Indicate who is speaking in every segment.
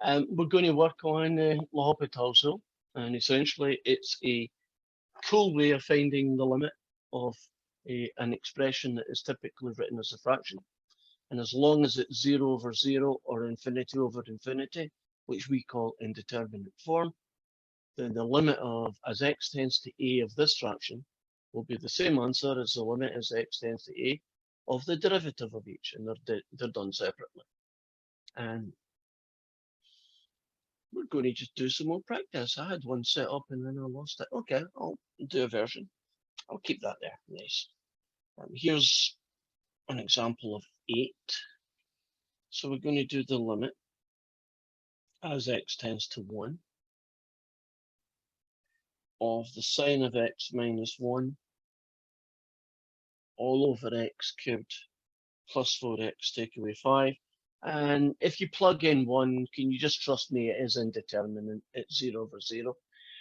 Speaker 1: We're going to work on Lhospital rule, and essentially it's a cool way of finding the limit of an expression that is typically written as a fraction. And as long as it's 0 over 0 or infinity over infinity, which we call indeterminate form, then the limit of as x tends to a of this fraction will be the same answer as the limit as x tends to a of the derivative of each, and they're done separately. And we're going to just do some more practice. I had one set up and then I lost it. Okay, I'll do a version. I'll keep that there. Nice. Here's an example of 8. So we're going to do the limit as x tends to 1 of the sine of x minus 1 all over x cubed plus 4x take away 5. And if you plug in 1, can you just trust me, it is indeterminate, it's 0 over 0.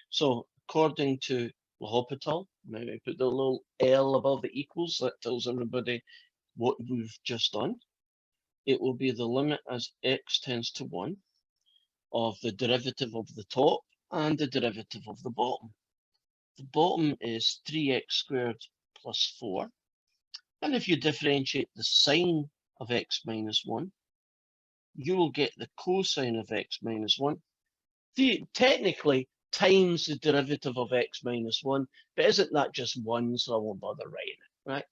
Speaker 1: So according to Lhospital, maybe put the little L above the equals, that tells everybody what we've just done. It will be the limit as x tends to 1 of the derivative of the top and the derivative of the bottom. The bottom is 3x squared plus 4. And if you differentiate the sine of x minus 1, you will get the cosine of x minus 1. Technically, times the derivative of x minus 1, but isn't that just 1, so I won't bother writing it, right?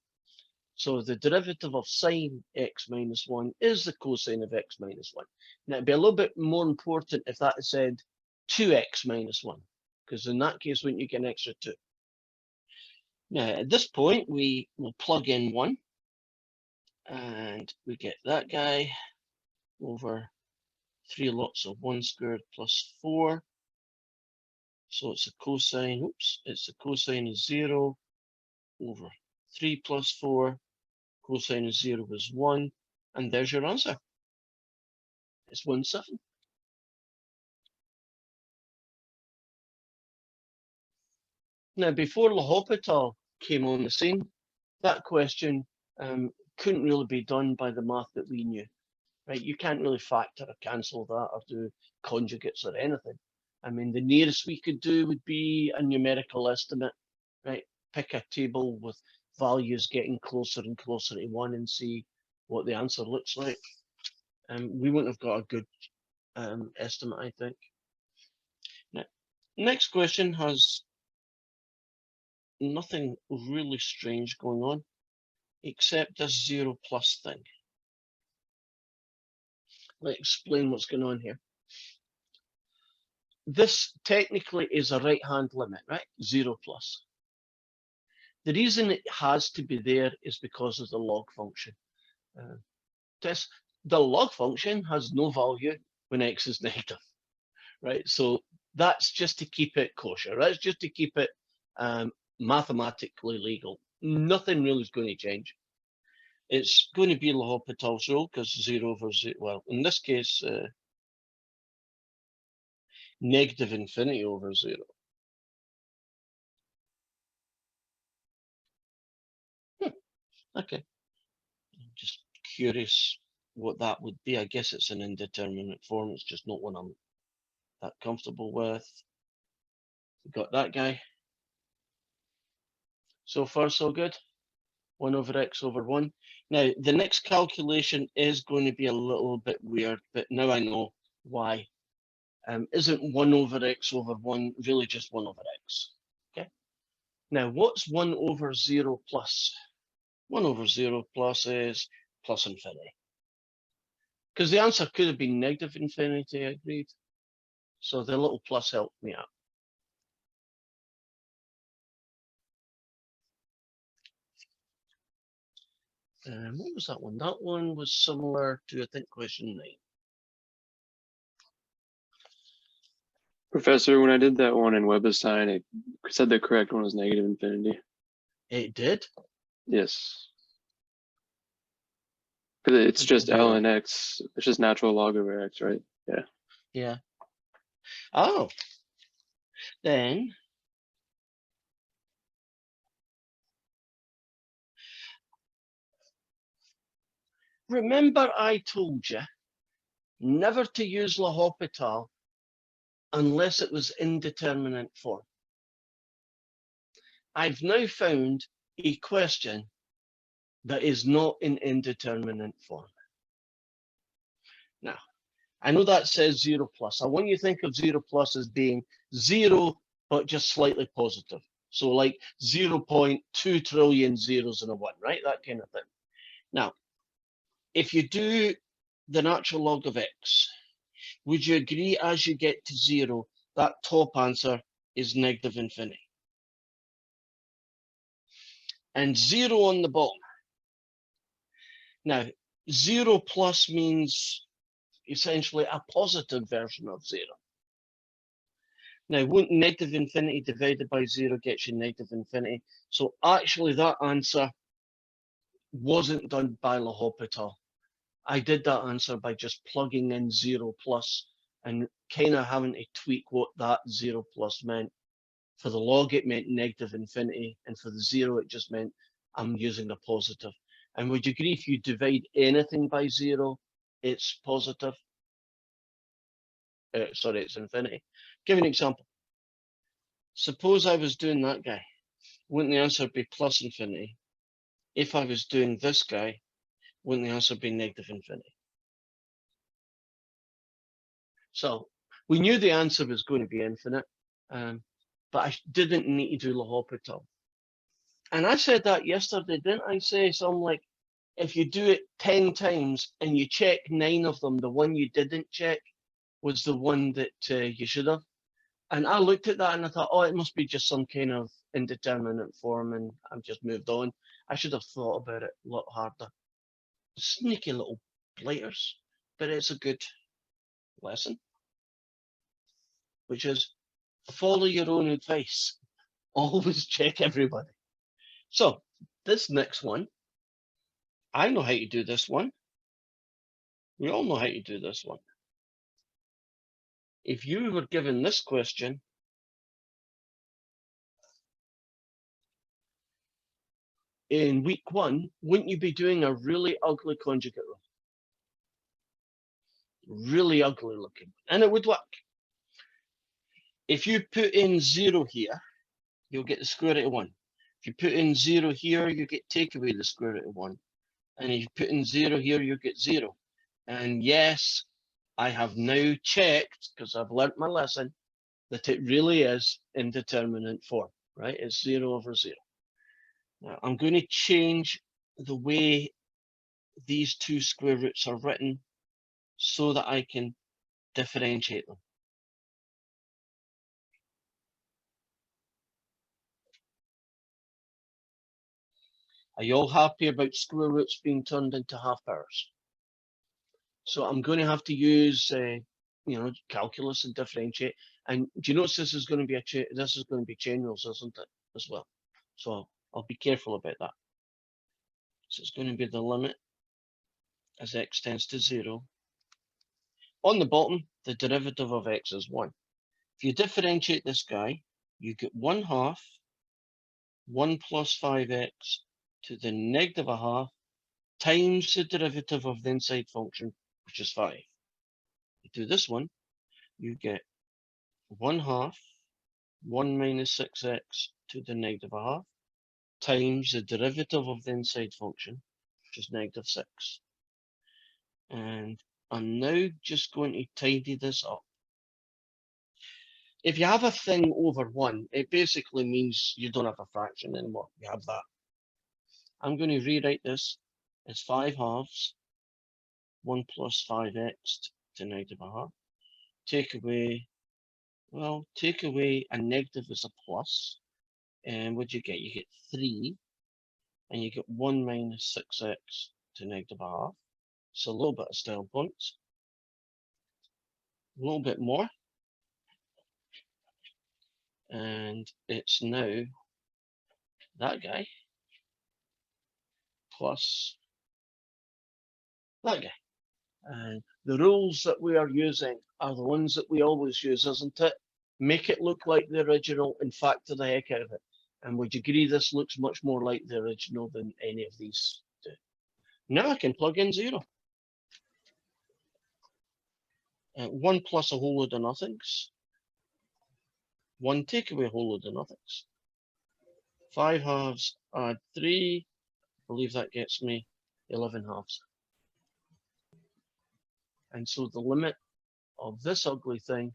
Speaker 1: So the derivative of sine x minus 1 is the cosine of x minus 1. Now, it'd be a little bit more important if that said 2x minus 1, because in that case, wouldn't you get an extra 2? Now, at this point, we will plug in 1, and we get that guy over 3 lots of 1 squared plus 4. So it's a cosine, it's the cosine of 0 over 3 plus 4. Cosine of 0 is 1, and there's your answer. It's 1/7. Now, before Lhospital came on the scene, that question couldn't really be done by the math that we knew, right? You can't really factor or cancel that or do conjugates or anything. I mean, the nearest we could do would be a numerical estimate, right? Pick a table with values getting closer and closer to 1 and see what the answer looks like. We wouldn't have got a good estimate, I think. Now, next question has nothing really strange going on, except this 0 plus thing. Let me explain what's going on here. This technically is a right-hand limit, right? 0 plus. The reason it has to be there is because of the log function. The log function has no value when x is negative, right? So that's just to keep it kosher. That's just to keep it mathematically legal. Nothing really is going to change. It's going to be Lhospital's rule because 0 over 0, well, in this case, negative infinity over 0. Okay, I'm just curious what that would be. I guess it's an indeterminate form. It's just not one I'm that comfortable with. We've got that guy. So far, so good. 1 over x over 1. Now, the next calculation is going to be a little bit weird, but now I know why. Isn't 1 over x over 1 really just 1 over x? Okay. Now, what's 1 over 0 plus? 1 over 0 plus is plus infinity. Because the answer could have been negative infinity, I agreed. So the little plus helped me out. What was that one? That one was similar to, I think, question 9.
Speaker 2: Professor, when I did that one in WebAssign, it said the correct one was negative infinity.
Speaker 1: It did?
Speaker 2: Yes. Because it's just ln x. It's just natural log over x, right? Yeah.
Speaker 1: Yeah. Oh. Then remember I told you never to use Lhospital unless it was indeterminate form. I've now found a question that is not in indeterminate form. Now, I know that says 0 plus. I want you to think of 0 plus as being 0, but just slightly positive. So like 0.2 trillion zeros and a 1, right? That kind of thing. Now, if you do the natural log of x, would you agree as you get to 0, that top answer is negative infinity? And 0 on the bottom. Now, 0 plus means essentially a positive version of 0. Now, wouldn't negative infinity divided by 0 get you negative infinity? So actually that answer wasn't done by Lhospital. I did that answer by just plugging in 0 plus and kind of having to tweak what that 0 plus meant. For the log, it meant negative infinity, and for the 0, it just meant I'm using a positive. And would you agree if you divide anything by 0, it's positive? Sorry, it's infinity. Give you an example. Suppose I was doing that guy. Wouldn't the answer be plus infinity? If I was doing this guy, wouldn't the answer be negative infinity? So we knew the answer was going to be infinite, but I didn't need to do Lhospital. And I said that yesterday, didn't I say something like, if you do it 10 times and you check 9 of them, the one you didn't check was the one that you should have. And I looked at that and I thought, oh, it must be just some kind of indeterminate form, and I've just moved on. I should have thought about it a lot harder. Sneaky little blighters, but it's a good lesson, which is follow your own advice. Always check everybody. So this next one, I know how to do this one. We all know how to do this one. If you were given this question, in week 1, wouldn't you be doing a really ugly conjugate rule? Really ugly looking, and it would work. If you put in 0 here, you'll get the square root of 1. If you put in 0 here, you get take away the square root of 1. And if you put in 0 here, you get 0. And yes, I have now checked, because I've learnt my lesson, that it really is indeterminate form, right? It's 0 over 0. Now, I'm going to change the way these two square roots are written so that I can differentiate them. Are you all happy about square roots being turned into half powers? So I'm going to have to use, calculus and differentiate. And do you notice this is going to be chain rules, isn't it, as well? So I'll be careful about that. So it's going to be the limit as x tends to 0. On the bottom, the derivative of x is 1. If you differentiate this guy, you get 1/2 1 plus 5x to the negative 1/2 times the derivative of the inside function, which is 5. You do this one, you get 1/2 1 minus 6x to the negative 1/2 times the derivative of the inside function, which is negative 6. And I'm now just going to tidy this up. If you have a thing over 1, it basically means you don't have a fraction anymore. You have that. I'm going to rewrite this as 5/2 1 plus 5x to negative 1/2. Take away a negative as a plus. And what do you get? You get 3. And you get 1 minus 6x to negative 1/2. So a little bit of style points. A little bit more. And it's now that guy plus that guy. And the rules that we are using are the ones that we always use, isn't it? Make it look like the original and factor the heck out of it. And would you agree this looks much more like the original than any of these do? Now I can plug in 0. 1 plus a whole load of nothings. 1 take away a whole load of nothings. 5 halves add 3. I believe that gets me 11 halves. And so the limit of this ugly thing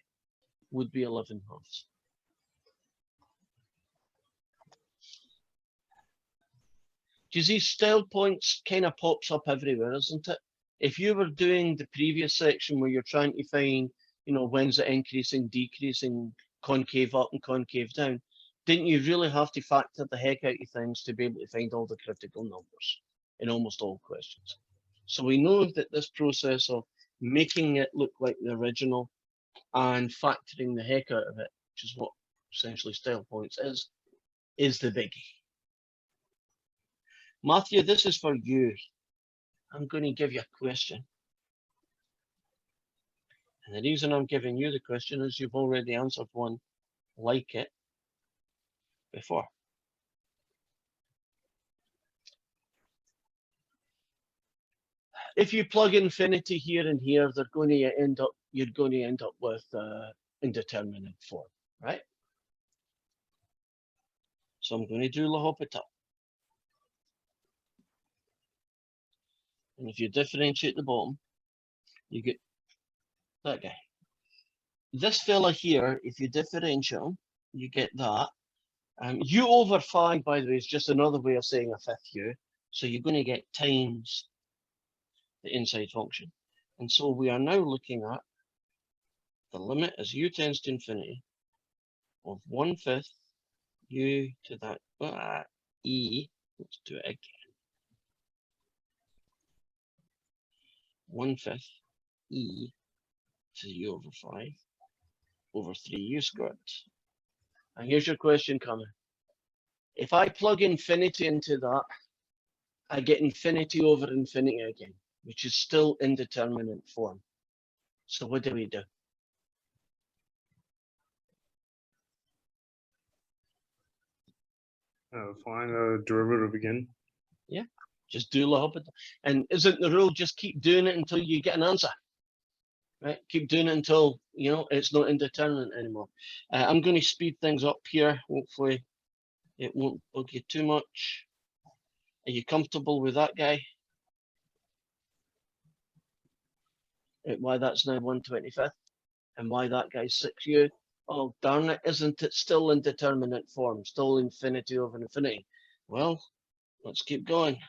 Speaker 1: would be 11 halves. Do you see style points kind of pops up everywhere, isn't it? If you were doing the previous section where you're trying to find, you know, when's it increasing, decreasing, concave up and concave down, didn't you really have to factor the heck out of things to be able to find all the critical numbers in almost all questions? So we know that this process of making it look like the original and factoring the heck out of it, which is what essentially style points is the biggie. Matthew, this is for you. I'm going to give you a question. And the reason I'm giving you the question is you've already answered one like it before. If you plug infinity here and here, you're going to end up with indeterminate form, right? So I'm going to do Lhospital. And if you differentiate the bottom, you get that guy. This fella here, if you differentiate him, you get that. U over 5, by the way, is just another way of saying a fifth u. So you're going to get times the inside function. And so we are now looking at the limit as u tends to infinity of 1/5 u to that e. Let's do it again. 1/5 e to u over 5 over 3u squared. And here's your question coming. If I plug infinity into that, I get infinity over infinity again, which is still indeterminate form. So what do we do?
Speaker 3: Find a derivative again.
Speaker 1: Yeah, just do Lhospital. And isn't the rule just keep doing it until you get an answer? Right, keep doing it until, you know, it's not indeterminate anymore. I'm going to speed things up here. Hopefully it won't bug you too much. Are you comfortable with that guy? Why that's now 1/25th and why that guy's 6u. Oh, darn it, isn't it still indeterminate form, still infinity over infinity? Well, let's keep going.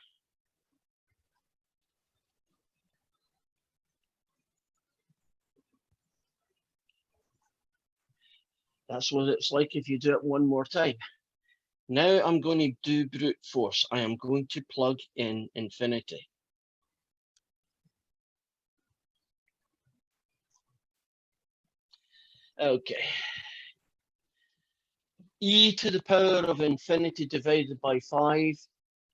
Speaker 1: That's what it's like if you do it one more time. Now I'm going to do brute force. I am going to plug in infinity. Okay. E to the power of infinity divided by 5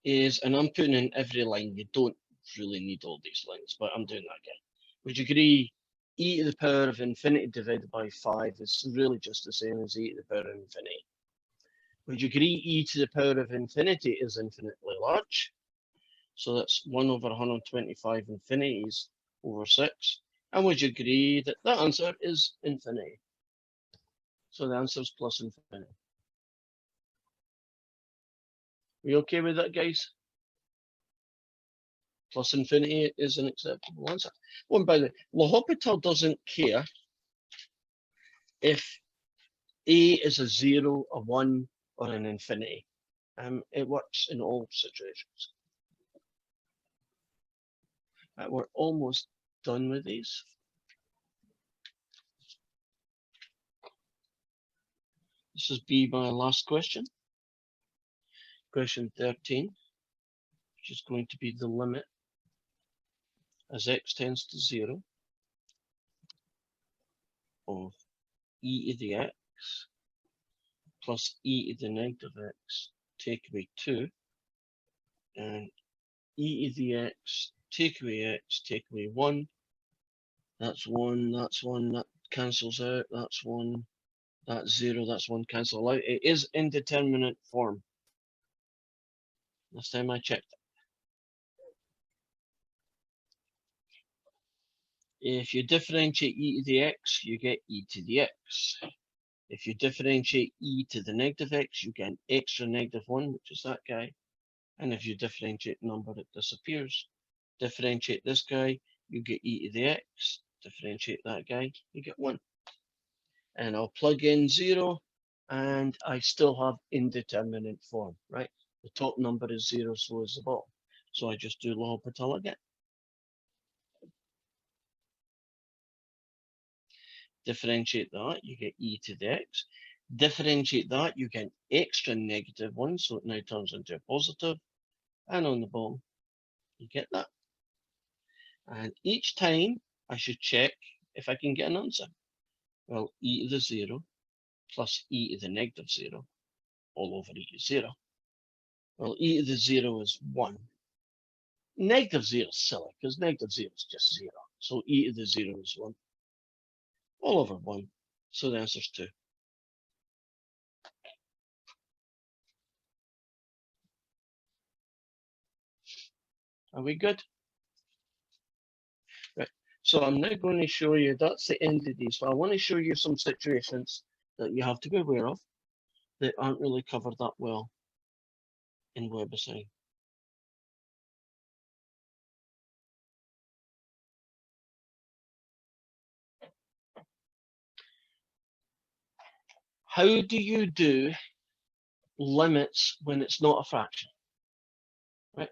Speaker 1: is, and I'm putting in every line. You don't really need all these lines, but I'm doing that again. Would you agree e to the power of infinity divided by 5 is really just the same as e to the power of infinity? Would you agree e to the power of infinity is infinitely large? So that's 1 over 125 infinities over 6. And would you agree that that answer is infinity? So the answer is plus infinity. We okay with that, guys? Plus infinity is an acceptable answer. Oh, and by the way, Lhospital doesn't care if A is a 0, a 1, or an infinity. It works in all situations. We're almost done with these. This will be my last question. Question 13, which is going to be the limit as x tends to 0 of e to the x plus e to the negative x take away 2, and e to the x take away 1. That's 1, that's 1, that cancels out, that's 1, that's 0, that's 1, cancel out. It is indeterminate form. Last time I checked it. If you differentiate e to the x, you get e to the x. If you differentiate e to the negative x, you get an extra -1, which is that guy. And if you differentiate the number, it disappears. Differentiate this guy, you get e to the x. Differentiate that guy, you get 1. And I'll plug in 0, and I still have indeterminate form, right? The top number is 0, so is the bottom. So I just do Lhospital again. Differentiate that, you get e to the x. Differentiate that, you get an extra -1, so it now turns into a positive. And on the bottom, you get that. And each time, I should check if I can get an answer. Well, e to the 0 plus e to the -0 all over e to 0. Well, e to the 0 is 1. -0 is silly, because -0 is just 0. So e to the 0 is 1. All over 1. So the answer is 2. Are we good? Right. So I'm now going to show you, that's the end of these. So I want to show you some situations that you have to be aware of that aren't really covered that well in WebAssign. How do you do limits when it's not a fraction? Right?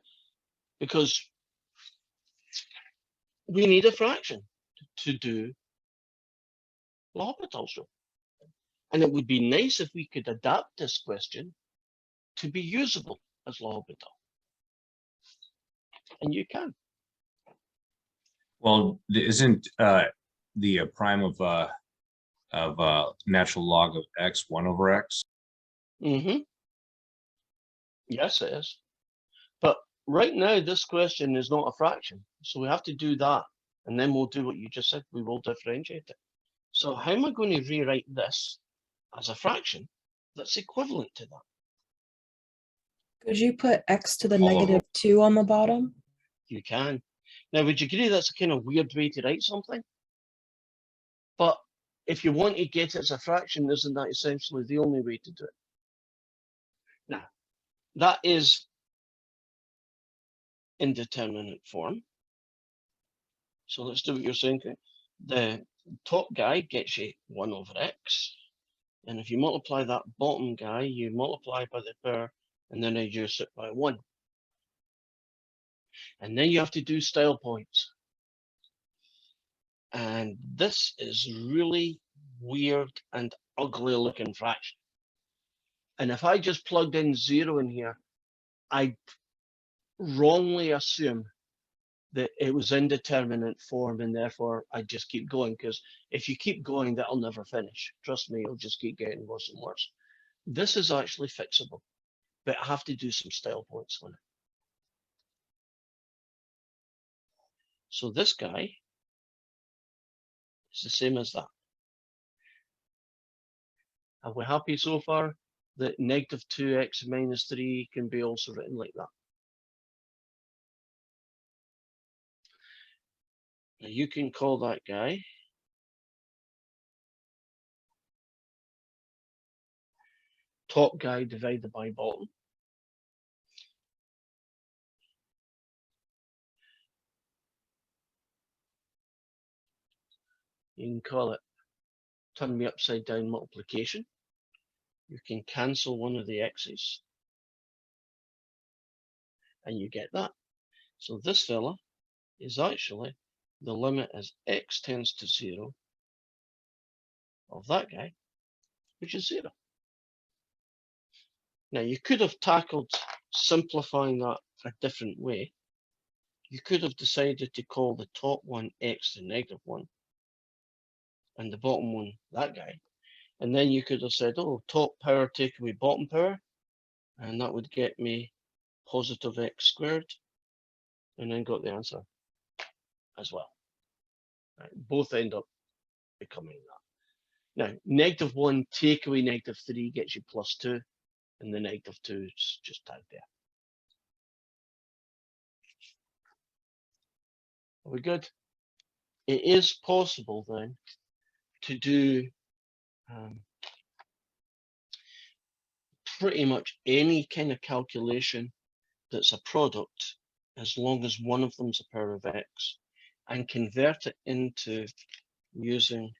Speaker 1: Because we need a fraction to do L'Hopital's rule. And it would be nice if we could adapt this question to be usable as L'Hopital. And you can.
Speaker 4: Well, isn't the prime of natural log of x 1 over x?
Speaker 1: Mm-hmm. Yes, it is. But right now, this question is not a fraction. So we have to do that. And then we'll do what you just said. We will differentiate it. So how am I going to rewrite this as a fraction that's equivalent to that?
Speaker 5: Could you put x to the
Speaker 4: All of
Speaker 5: -2 on the bottom?
Speaker 1: You can. Now, would you agree that's a kind of weird way to write something? But if you want to get it as a fraction, isn't that essentially the only way to do it? Now, that is indeterminate form. So let's do what you're saying. The top guy gets you 1 over x. And if you multiply that bottom guy, you multiply by the power and then reduce it by 1. And then you have to do style points. And this is really weird and ugly looking fraction. And if I just plugged in 0 in here, I wrongly assume that it was indeterminate form, and therefore I just keep going, because if you keep going, that'll never finish. Trust me, it'll just keep getting worse and worse. This is actually fixable, but I have to do some style points on it. So this guy is the same as that. Are we happy so far that -2x minus 3 can be also written like that? Now you can call that guy top guy divided by bottom. You can call it turn me upside down multiplication. You can cancel one of the x's and you get that. So this fella is actually the limit as x tends to 0 of that guy, which is 0. Now you could have tackled simplifying that a different way. You could have decided to call the top one x to -1 and the bottom one that guy. And then you could have said, oh, top power take away bottom power, and that would get me positive x squared, and then got the answer as well. Right? Both end up becoming that. Now, -1 take away -3 gets you +2, and the -2 is just tagged there. Are we good? it is possible then to do pretty much any kind of calculation that's a product, as long as one of them's a power of x, and convert it into using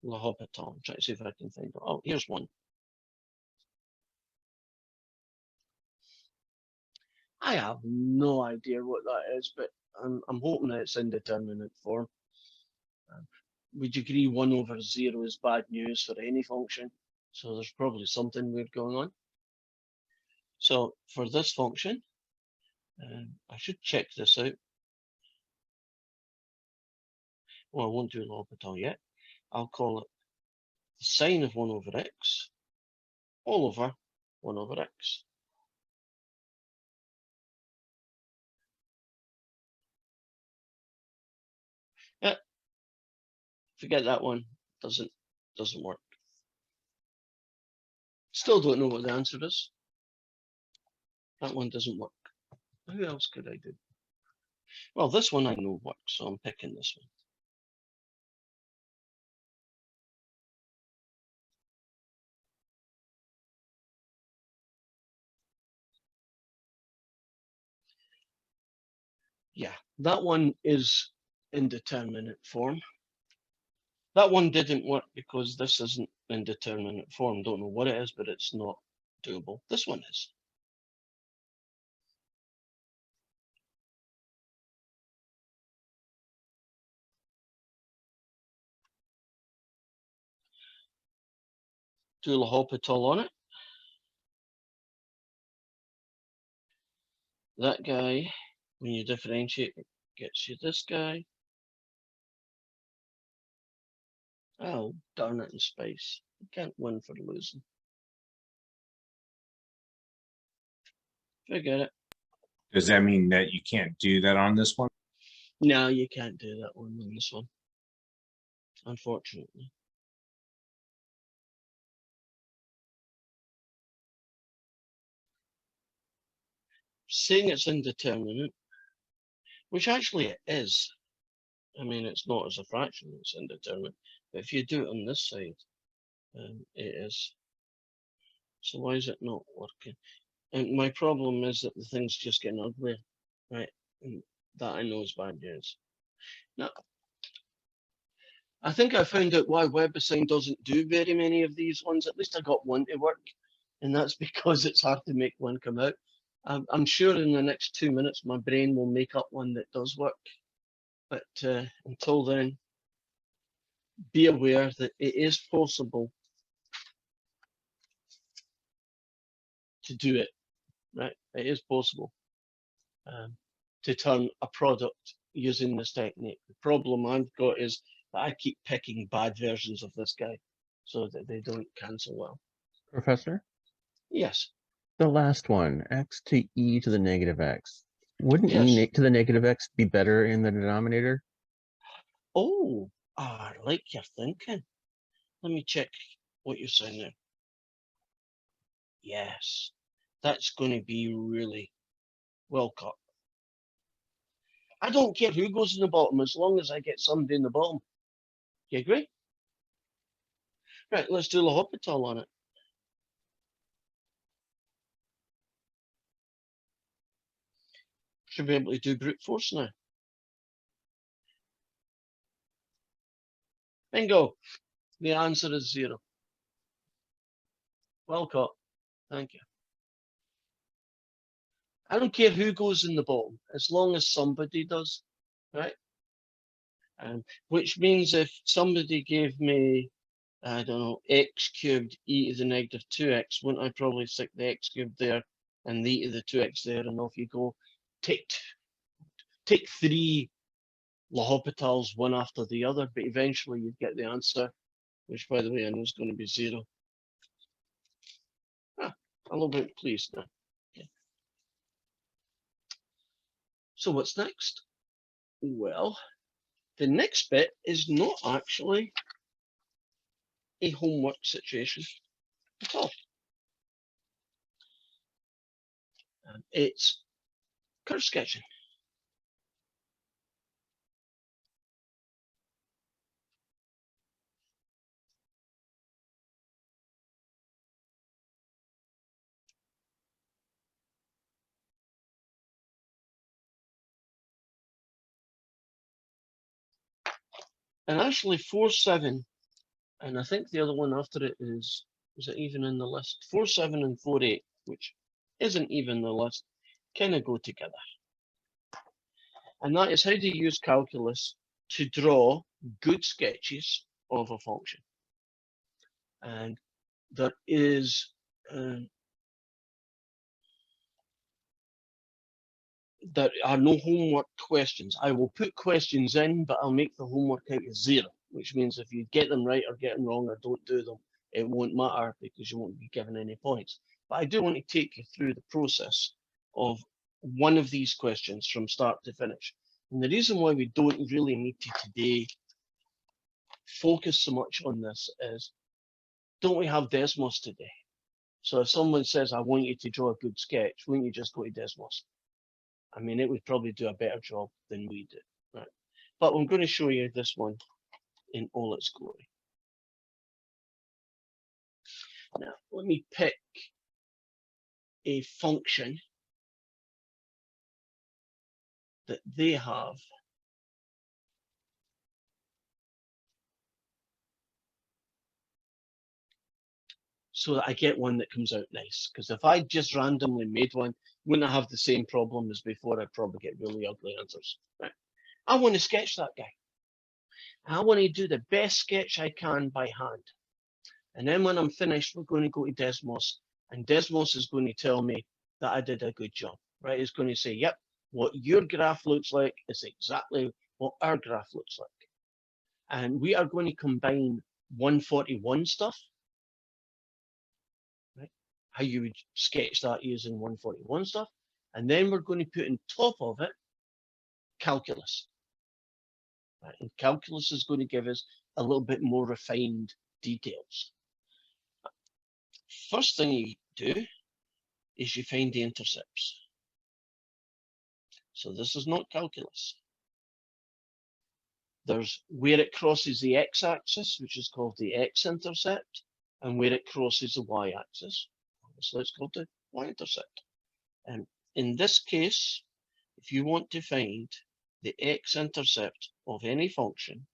Speaker 1: Lhospital. Try to see if I can find it. Oh, here's one. I have no idea what that is, but I'm hoping that it's indeterminate form. Would you agree 1 over 0 is bad news for any function? So there's probably something weird going on. So for this function, I should check this out. Well, I won't do L'Hopital yet. I'll call it the sine of 1 over x all over 1 over x. Yeah, forget that one. Doesn't work. Still don't know what the answer is. That one doesn't work. Who else could I do? Well, this one I know works, so I'm picking this one. Yeah, that one is indeterminate form. That one didn't work because this isn't indeterminate form. Don't know what it is, but it's not doable. This one is. Do L'Hopital on it. That guy, when you differentiate, it gets you this guy. Oh, darn it in space. You can't win for losing. Forget it.
Speaker 4: Does that mean that you can't do that on this one?
Speaker 1: No, you can't do that one on this one, unfortunately. Saying it's indeterminate, which actually it is. I mean, it's not as a fraction, it's indeterminate. But if you do it on this side, it is. So why is it not working? And my problem is that the thing's just getting uglier, right? And that I know is bad news. Now, I think I found out why WebAssign doesn't do very many of these ones. At least I got one to work, and that's because it's hard to make one come out. I'm sure in the next 2 minutes my brain will make up one that does work. But until then, be aware that it is possible to do it, right? It is possible to turn a product using this technique. The problem I've got is that I keep picking bad versions of this guy so that they don't cancel well.
Speaker 6: Professor,
Speaker 1: Yes.
Speaker 6: the last one, x to e to the negative x. Wouldn't
Speaker 1: Yes.
Speaker 6: e to the negative x be better in the denominator?
Speaker 1: Oh, I like your thinking. Let me check what you're saying there. Yes, that's going to be really well cut. I don't care who goes in the bottom as long as I get somebody in the bottom. You agree? Right, let's do L'Hopital on it. Should be able to do brute force now. Bingo. The answer is 0. Well caught. Thank you. I don't care who goes in the bottom, as long as somebody does, right? Which means if somebody gave me, I don't know, x cubed e to the negative 2x, wouldn't I probably stick the x cubed there and the e to the 2x there, and off you go. Take 3 L'Hopitals one after the other, but eventually you'd get the answer, which by the way I know is going to be 0. Ah, a little bit pleased now. Okay. So what's next? Well, the next bit is not actually a homework situation at all. It's curve sketching. And actually 4, 7, and I think the other one after it is it even in the list? 4, 7 and 4, 8, which isn't even the list, kind of go together. And that is how to use calculus to draw good sketches of a function. And there is there are no homework questions. I will put questions in, but I'll make the homework out as 0, which means if you get them right or get them wrong or don't do them, it won't matter because you won't be given any points. But I do want to take you through the process of one of these questions from start to finish. And the reason why we don't really need to today focus so much on this is, don't we have Desmos today? So if someone says, I want you to draw a good sketch, wouldn't you just go to Desmos? I mean, it would probably do a better job than we do, right? But I'm going to show you this one in all its glory. Now, let me pick a function that they have so that I get one that comes out nice. Because if I just randomly made one, wouldn't I have the same problem as before? I'd probably get really ugly answers. Right? I want to sketch that guy. I want to do the best sketch I can by hand. And then when I'm finished, we're going to go to Desmos, and Desmos is going to tell me that I did a good job, right? It's going to say, yep, what your graph looks like is exactly what our graph looks like. And we are going to combine 141 stuff, right? How you would sketch that using 141 stuff. And then we're going to put on top of it calculus. Right? And calculus is going to give us a little bit more refined details. First thing you do is you find the intercepts. So this is not calculus. There's where it crosses the x-axis, which is called the x-intercept, and where it crosses the y-axis. So it's called the y-intercept. And in this case, if you want to find the x-intercept of any function,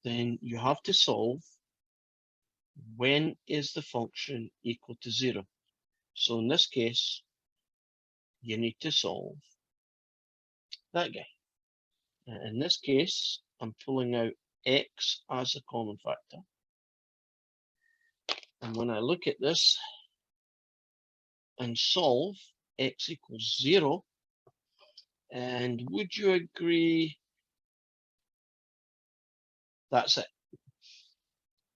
Speaker 1: then you have to solve when is the function equal to 0. So in this case, you need to solve that guy. In this case, I'm pulling out x as a common factor. And when I look at this and solve, x equals 0, and would you agree that's it?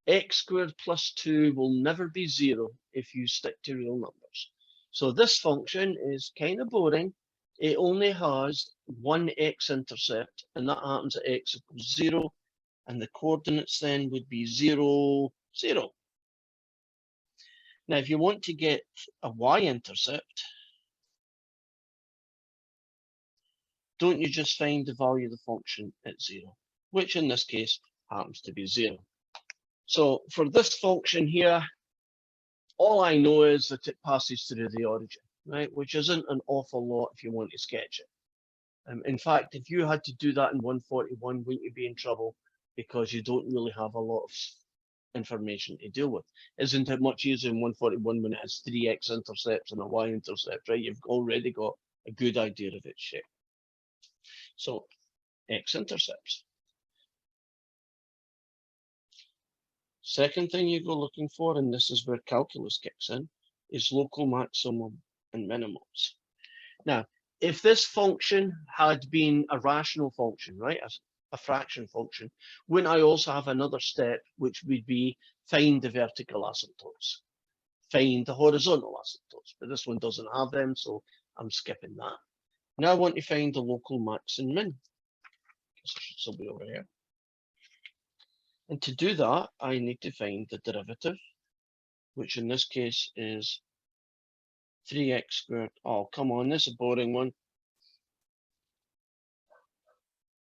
Speaker 1: X squared plus 2 will never be 0 if you stick to real numbers. So this function is kind of boring. It only has one x-intercept, and that happens at x equals 0, and the coordinates then would be 0, 0. Now, if you want to get a y-intercept, don't you just find the value of the function at 0, which in this case happens to be 0. So for this function here, all I know is that it passes through the origin, right? Which isn't an awful lot if you want to sketch it. In fact, if you had to do that in 141, wouldn't you be in trouble? Because you don't really have a lot of information to deal with. Isn't it much easier in 141 when it has 3 x-intercepts and a y-intercept, right? You've already got a good idea of its shape. So, x-intercepts. Second thing you go looking for, and this is where calculus kicks in, is local maximum and minimums. Now, if this function had been a rational function, right, a fraction function, wouldn't I also have another step, which would be find the vertical asymptotes, find the horizontal asymptotes, but this one doesn't have them, so I'm skipping that. Now I want to find the local max and min. Guess I should still be over here. And to do that, I need to find the derivative, which in this case is 3x squared. Oh, come on, this is a boring one.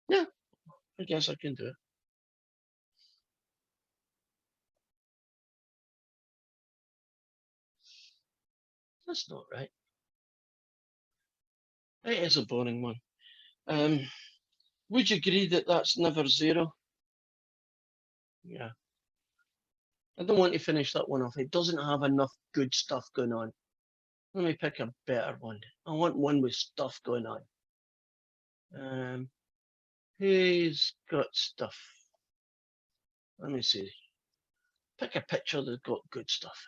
Speaker 1: Yeah, I guess I can do it. That's not right. It is a boring one. Would you agree that that's never 0? Yeah. I don't want to finish that one off. It doesn't have enough good stuff going on. Let me pick a better one. I want one with stuff going on. Who's got stuff? Let me see. Pick a picture that's got good stuff.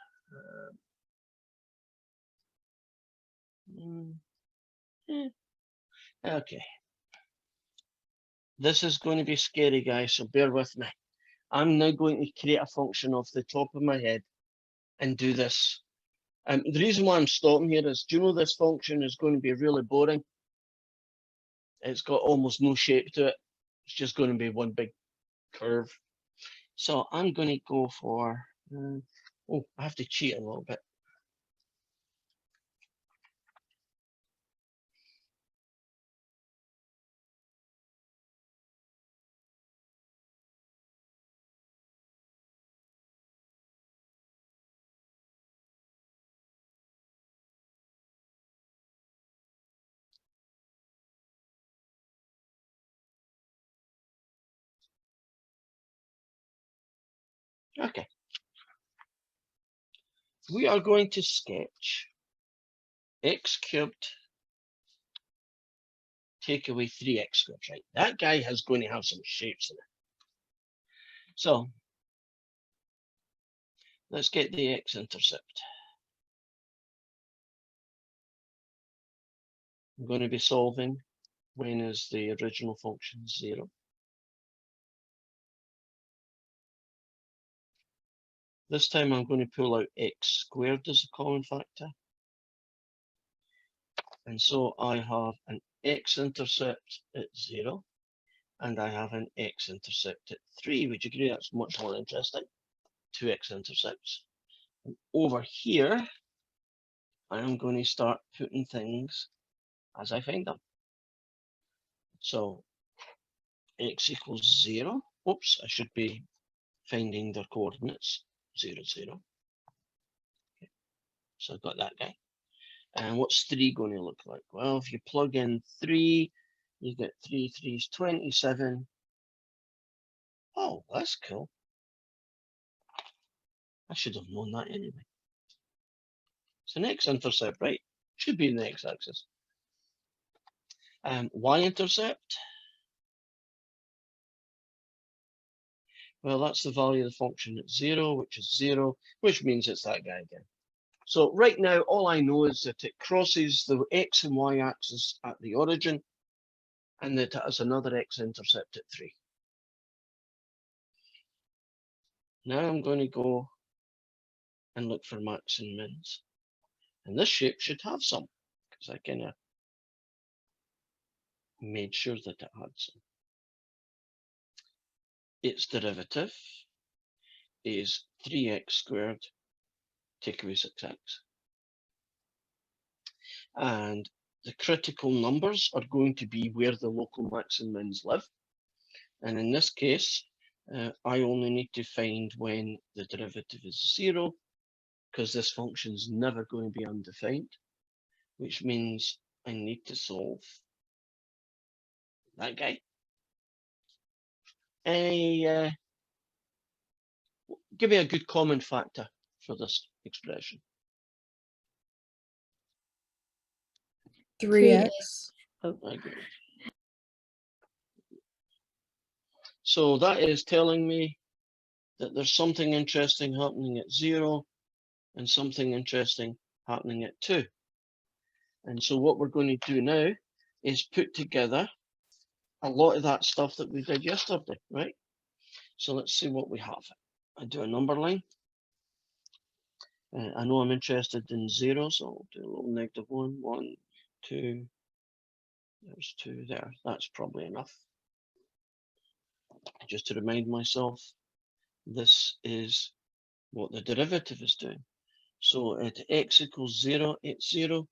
Speaker 1: Okay. This is going to be scary, guys, so bear with me. I'm now going to create a function off the top of my head and do this. The reason why I'm stopping here is, do you know this function is going to be really boring? It's got almost no shape to it. It's just going to be one big curve. So I'm going to go for, oh, I have to cheat a little bit. Okay. We are going to sketch x cubed take away 3x squared, right? That guy is going to have some shapes in it. So let's get the x-intercept. I'm going to be solving when is the original function 0. This time I'm going to pull out x squared as a common factor. And so I have an x-intercept at 0, and I have an x-intercept at 3. Would you agree that's much more interesting? 2 x-intercepts. And over here, I am going to start putting things as I find them. So x equals 0. Oops, I should be finding their coordinates. 0, 0. Okay. So I've got that guy. And what's 3 going to look like? Well, if you plug in 3, you get 3 3's 27. Oh, that's cool. I should have known that anyway. It's an x-intercept, right? Should be in the x-axis. Y-intercept. Well, that's the value of the function at 0, which is 0, which means it's that guy again. So right now, all I know is that it crosses the x and y axis at the origin, and that it has another x-intercept at 3. Now I'm going to go and look for max and mins. And this shape should have some, because I kind of made sure that it had some. Its derivative is 3x squared take away 6x. And the critical numbers are going to be where the local max and mins live. And in this case, I only need to find when the derivative is 0, because this function is never going to be undefined, which means I need to solve that guy. Give me a good common factor for this expression.
Speaker 5: 3x.
Speaker 1: I agree. So that is telling me that there's something interesting happening at 0 and something interesting happening at 2. And so what we're going to do now is put together a lot of that stuff that we did yesterday, right? So let's see what we have. I do a number line. I know I'm interested in 0, so I'll do a little -1, 1, 2. There's 2 there. That's probably enough. Just to remind myself, this is what the derivative is doing. So at x equals 0, it's 0,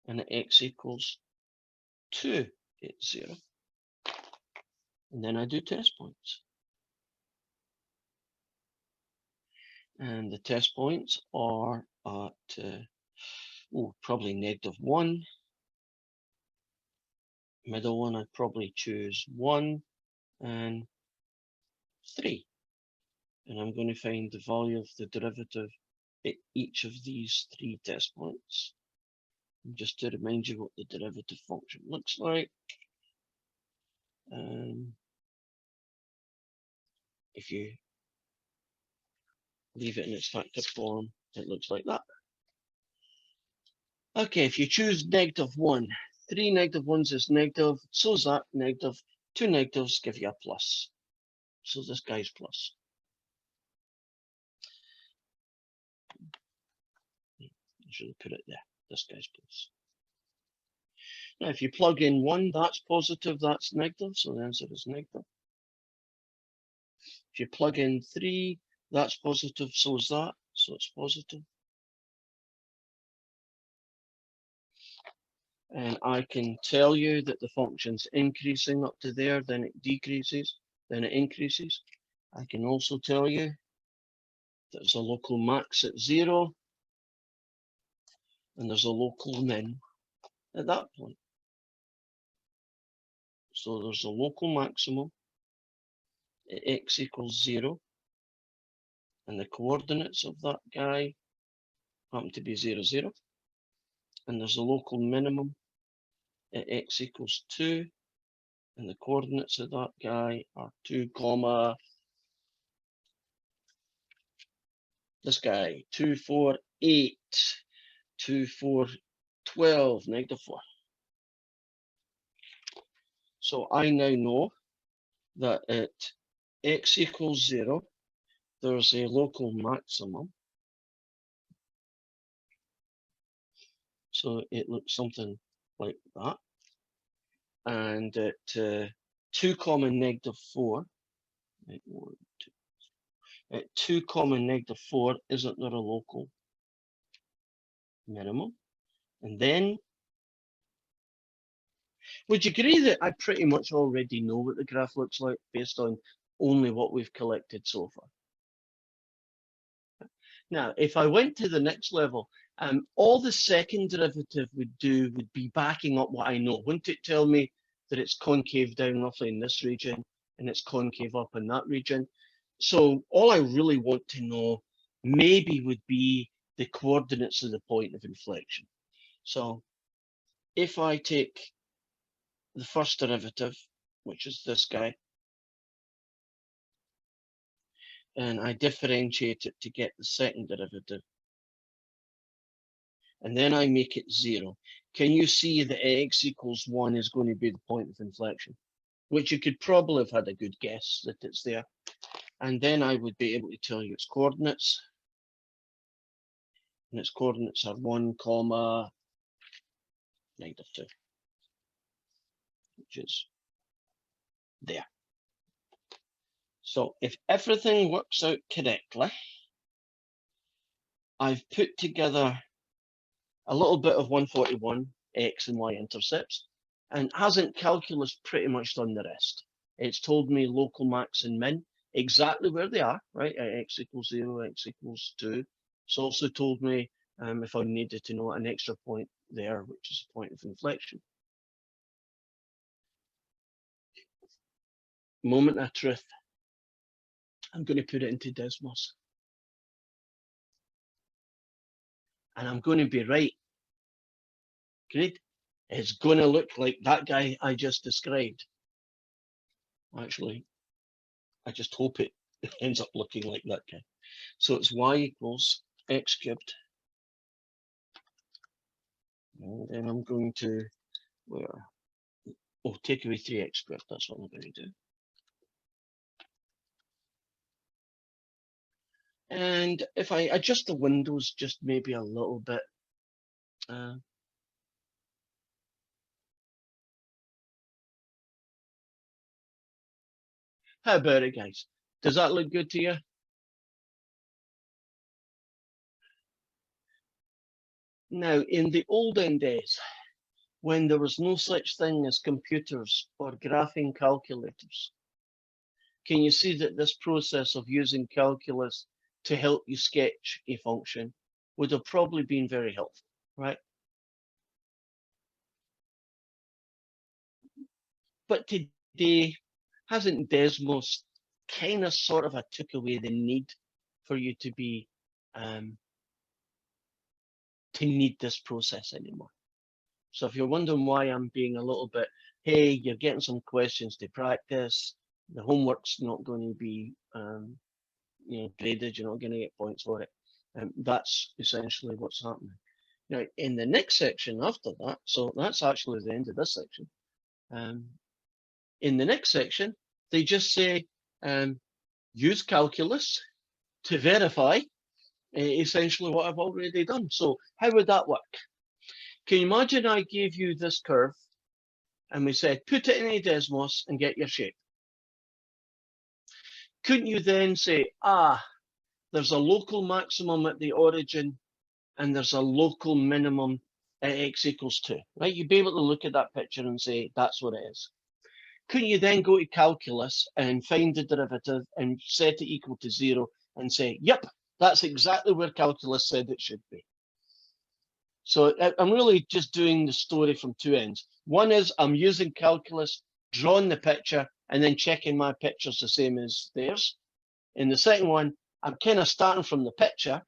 Speaker 1: and at x equals 2, it's 0. And then I do test points. And the test points are at, probably -1. Middle one, I'd probably choose 1 and 3. And I'm going to find the value of the derivative at each of these 3 test points. And just to remind you what the derivative function looks like. If you leave it in its factor form, it looks like that. Okay, if you choose -1, 3 negative ones is negative, so is that negative. 2 negatives give you a plus. So this guy's plus. I should have put it there. This guy's plus. Now, if you plug in 1, that's positive, that's negative, so the answer is negative. If you plug in 3, that's positive, so is that, so it's positive. And I can tell you that the function's increasing up to there, then it decreases, then it increases. I can also tell you there's a local max at 0, and there's a local min at that point. So there's a local maximum at x equals 0, and the coordinates of that guy happen to be 0, 0. And there's a local minimum at x equals 2, and the coordinates of that guy are 2, comma, this guy, 2, 4, 8, 2, 4, 12, -4. So I now know that at x equals 0, there's a local maximum. So it looks something like that. And at 2, -4, right, 1, 2. At 2, -4, isn't there a local minimum? And then, would you agree that I pretty much already know what the graph looks like based on only what we've collected so far? Now, if I went to the next level, all the second derivative would do would be backing up what I know. Wouldn't it tell me that it's concave down roughly in this region and it's concave up in that region? So all I really want to know maybe would be the coordinates of the point of inflection. So if I take the first derivative, which is this guy, and I differentiate it to get the second derivative, and then I make it 0, can you see that x equals 1 is going to be the point of inflection? Which you could probably have had a good guess that it's there. And then I would be able to tell you its coordinates. And its coordinates are 1, comma, -2, which is there. So if everything works out correctly, I've put together a little bit of 141 x and y intercepts, and hasn't calculus pretty much done the rest? It's told me local max and min, exactly where they are, right? At x equals 0, x equals 2. It's also told me if I needed to know an extra point there, which is a point of inflection. Moment of truth. I'm going to put it into Desmos. And I'm going to be right. Great. It's going to look like that guy I just described. Actually, I just hope it ends up looking like that guy. So it's y equals x cubed. And then I'm going to, take away 3x squared. That's what I'm going to do. And if I adjust the windows just maybe a little bit, how about it, guys? Does that look good to you? Now, in the olden days, when there was no such thing as computers or graphing calculators, can you see that this process of using calculus to help you sketch a function would have probably been very helpful, right? But today, hasn't Desmos kind of sort of I took away the need for you to be to need this process anymore. So if you're wondering why I'm being a little bit, hey, you're getting some questions to practice, the homework's not going to be graded, you're not going to get points for it. That's essentially what's happening. Now, in the next section after that, so that's actually the end of this section. In the next section, they just say, use calculus to verify essentially what I've already done. So how would that work? Can you imagine I gave you this curve and we said, put it in a Desmos and get your shape. Couldn't you then say, there's a local maximum at the origin and there's a local minimum at x equals 2, right? You'd be able to look at that picture and say, that's what it is. Couldn't you then go to calculus and find the derivative and set it equal to 0 and say, yep, that's exactly where calculus said it should be. So I'm really just doing the story from two ends. One is I'm using calculus, drawing the picture, and then checking my picture's the same as theirs. In the second one, I'm kind of starting from the picture,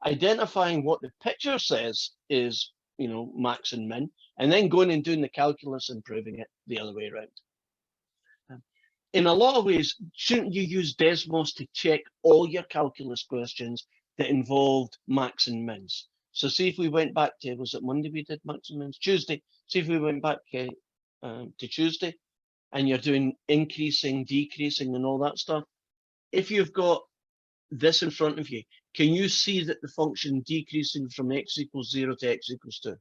Speaker 1: identifying what the picture says is, max and min, and then going and doing the calculus and proving it the other way around. In a lot of ways, shouldn't you use Desmos to check all your calculus questions that involved max and mins? So see if we went back to, was it Monday we did max and mins? Tuesday. See if we went back to Tuesday and you're doing increasing, decreasing and all that stuff. If you've got this in front of you, can you see that the function decreasing from x equals 0 to x equals 2?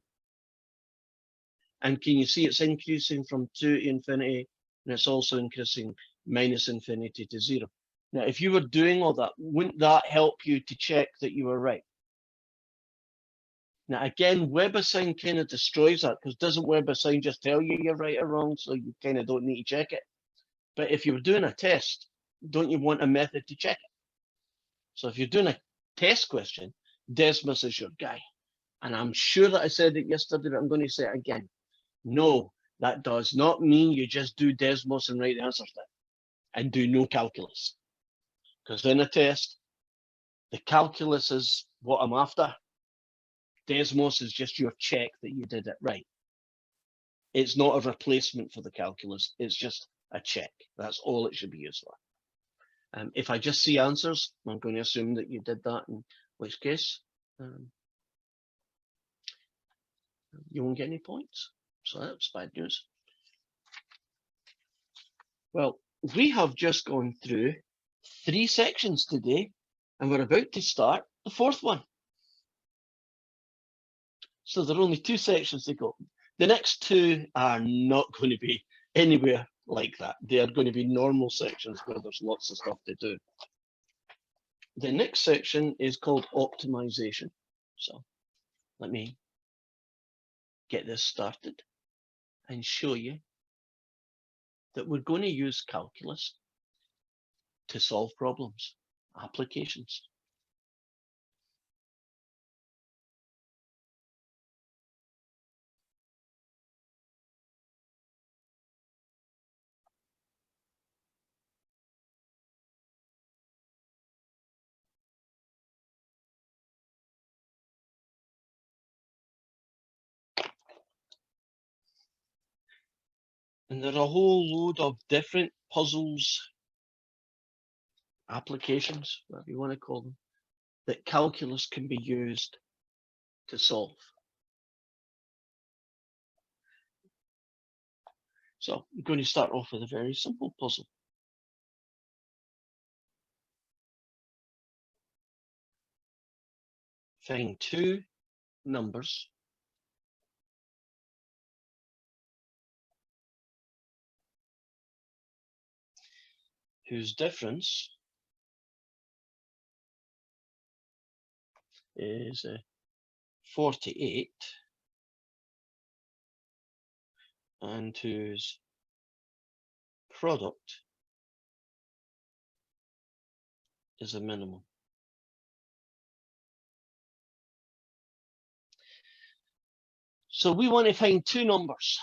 Speaker 1: And can you see it's increasing from 2 to infinity, and it's also increasing minus infinity to 0? Now, if you were doing all that, wouldn't that help you to check that you were right? Now, again, WebAssign kind of destroys that, because doesn't WebAssign just tell you you're right or wrong, so you kind of don't need to check it? But if you were doing a test, don't you want a method to check it? So if you're doing a test question, Desmos is your guy. And I'm sure that I said it yesterday, but I'm going to say it again. No, that does not mean you just do Desmos and write the answers down and do no calculus. Because in a test, the calculus is what I'm after. Desmos is just your check that you did it right. It's not a replacement for the calculus. It's just a check. That's all it should be used for. If I just see answers, I'm going to assume that you did that, in which case you won't get any points. So that's bad news. Well, we have just gone through 3 sections today, and we're about to start the 4th one. So there are only 2 sections to go. The next 2 are not going to be anywhere like that. They are going to be normal sections where there's lots of stuff to do. The next section is called Optimisation. So let me get this started and show you that we're going to use calculus to solve problems, applications. And there are a whole load of different puzzles, applications, whatever you want to call them, that calculus can be used to solve. So I'm going to start off with a very simple puzzle. Find 2 numbers whose difference is 48 and whose product is a minimum. So we want to find 2 numbers,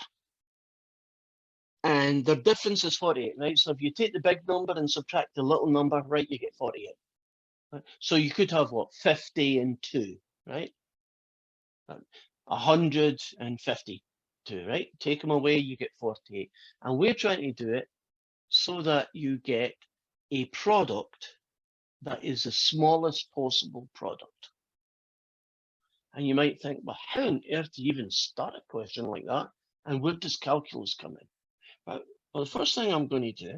Speaker 1: And the difference is 48, right? So if you take the big number and subtract the little number, right, you get 48. Right? So you could have what, 50 and 2, right? 152, right? Take them away, you get 48. And we're trying to do it so that you get a product that is the smallest possible product. And you might think, well, how on earth do you even start a question like that? And where does calculus come in? Well, the first thing I'm going to do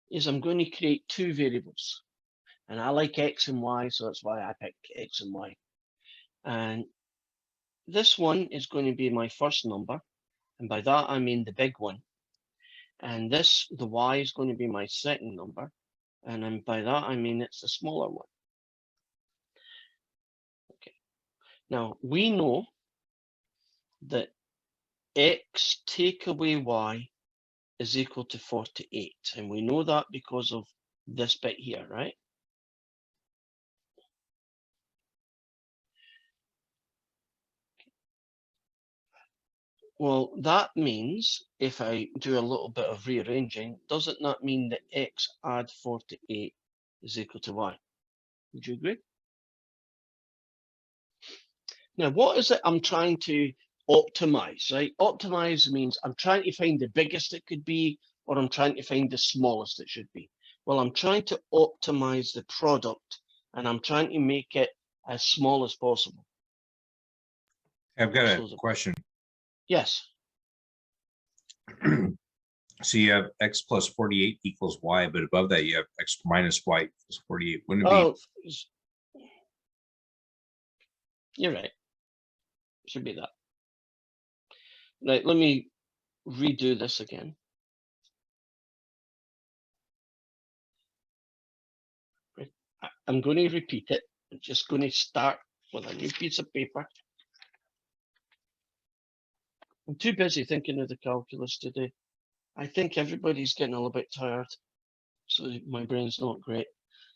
Speaker 1: is I'm going to create two variables. And I like X and Y, so that's why I picked X and Y. And this one is going to be my first number. And by that, I mean the big one. And this, the Y, is going to be my second number. And then by that, I mean it's the smaller one. Okay. Now, we know that X take away Y is equal to 48. And we know that because of this bit here, right? Well, that means if I do a little bit of rearranging, doesn't that mean that X add 48 is equal to Y? Would you agree? Now, what is it I'm trying to optimize, right? Optimize means I'm trying to find the biggest it could be, or I'm trying to find the smallest it should be. Well, I'm trying to optimize the product, and I'm trying to make it as small as possible.
Speaker 4: I've got
Speaker 1: So
Speaker 4: a
Speaker 1: the-
Speaker 4: question.
Speaker 1: Yes.
Speaker 4: So you have X plus 48 equals Y, but above that you have X minus Y equals 48. Wouldn't it be?
Speaker 1: Oh, you're right. Should be that. Right, let me redo this again. Right. I'm going to repeat it. I'm just going to start with a new piece of paper. I'm too busy thinking of the calculus today. I think everybody's getting a little bit tired, so my brain's not great.